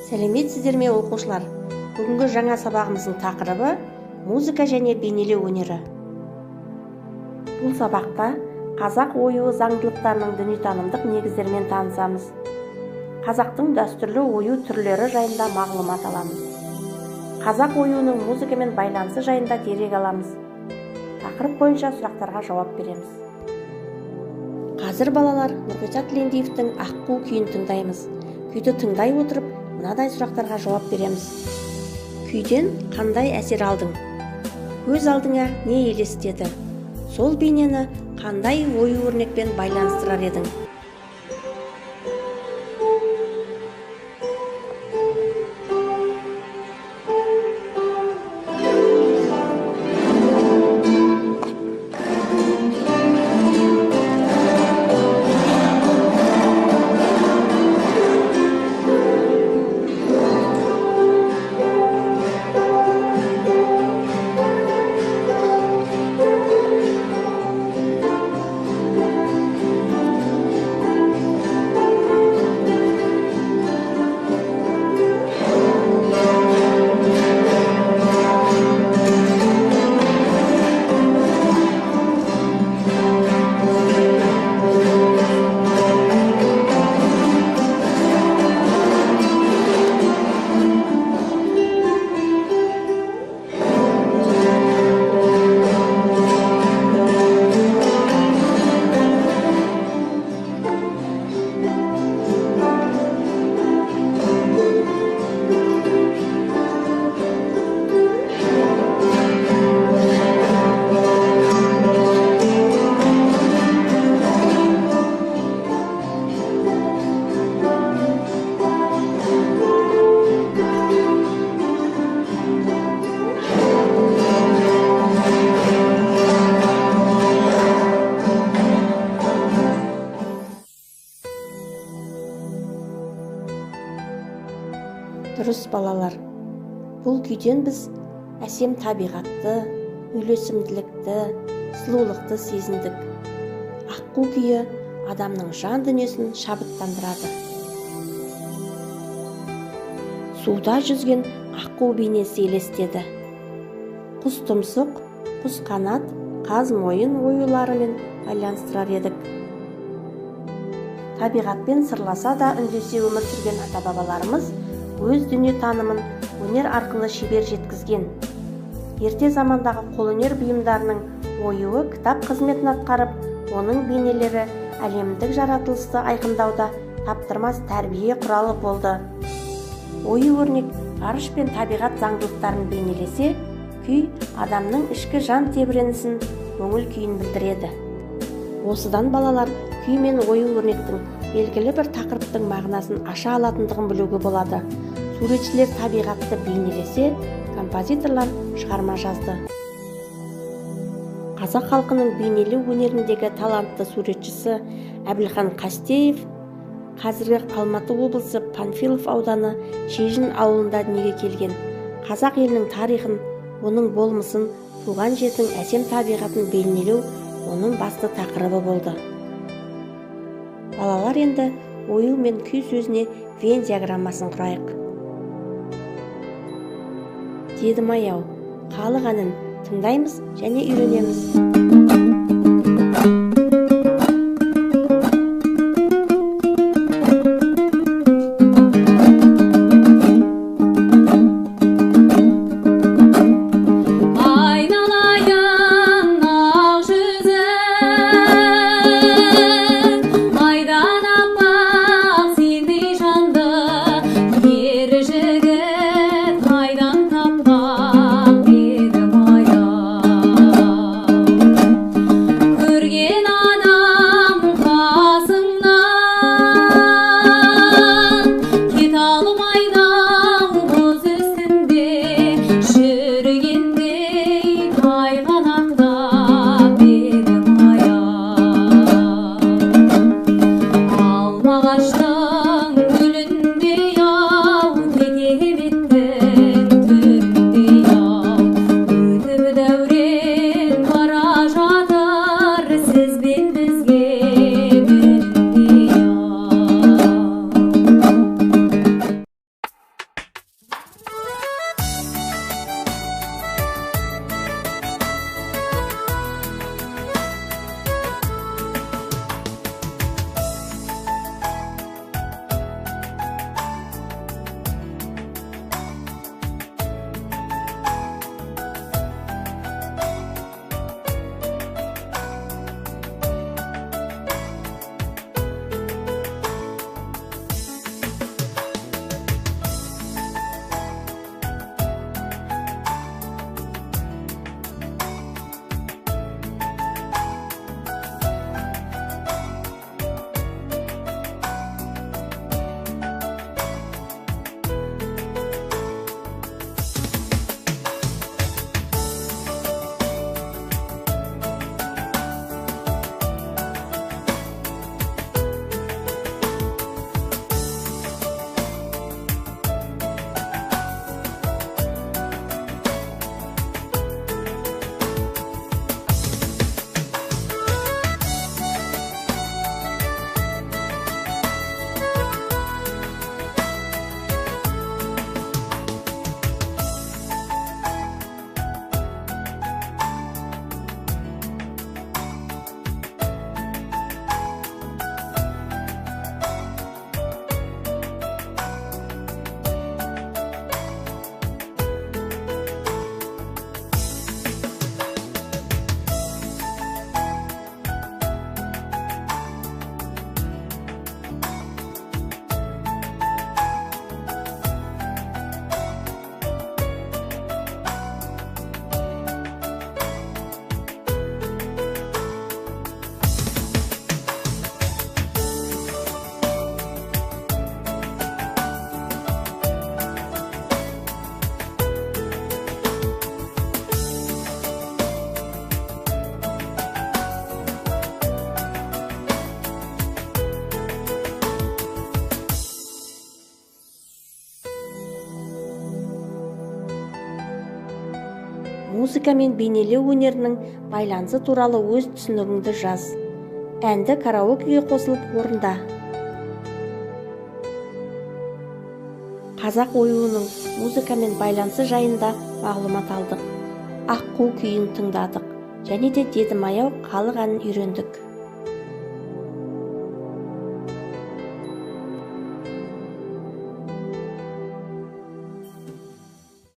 Сәлеметсіздер ме оқушылар? Бүгінгі жаңа сабағымыздың тақырыбы музыка және бейнелеу өнері. Бұл сабақта қазақ ою заңдылықтарының дүниетанымдық негіздерімен танысамыз. Қазақтың дәстүрлі ою түрлері жайында мағлұмат аламыз. Қазақ оюының музыкамен байланысы жайында дерек аламыз. Тақырып бойынша сұрақтарға жауап береміз. Қазір балалар Нұрғиса Тілендиевтің «Аққу» күйін тыңдаймыз. Күйді тыңдай отырып, мынадай сұрақтарға жауап береміз. Күйден қандай әсер алдың? Көз алдыңа не елестеді? Сол бейнені қандай ою өрнекпен байланыстырар едің? Дұрыс балалар, бұл күйден біз әсем табиғатты, үйлесімділікті, сұлулықты сезіндік. Аққу күйі адамның жан дүниесін шабыттандырады. Суда жүзген аққу бейнесі елестеді. Құс тұмсық, құс қанат, қаз мойын оюларымен байланыстырар едік. Табиғатпен сырласа да үндесе өмір сүрген ата-бабаларымыз өз дүниетанымын өнер арқылы шебер жеткізген. Ерте замандағы қолөнер бұйымдарының оюы кітап қызметін атқарып, оның бейнелері әлемдік жаратылысты айқындауда таптырмас тәрбие құралы болды. Ою өрнек ғарыш пен табиғат заңдылықтарын бейнелесе, күй адамның ішкі жан тебіренісін, көңіл күйін білдіреді. Осыдан балалар күй мен ою өрнектің белгілі бір тақырыптың мағынасын аша алатындығын білуге болады. Суретшілер табиғатты бейнелесе, композиторлар шығарма жазды. Қазақ халқының бейнелеу өнеріндегі талантты суретшісі Әбілхан Қастеев қазіргі Алматы облысы Панфилов ауданы Шежін ауылында дүниеге келген. Қазақ елінің тарихын, оның болмысын, туған жердің әсем табиғатын бейнелеу оның басты тақырыбы болды. Балалар енді ою мен күй сөзіне Вен диаграммасын құрайық. Дедім аяу, халық әнін тыңдаймыз және үйренеміз. Forget музыка мен бейнелеу өнерінің байланысы туралы өз түсінігіңді жаз. Әнді караокеге қосылып орында. Қазақ оюының музыкамен байланысы жайында мағлұмат алдық. Аққу күйін тыңдадық және де Дедім аяу халық әнін үйрендік.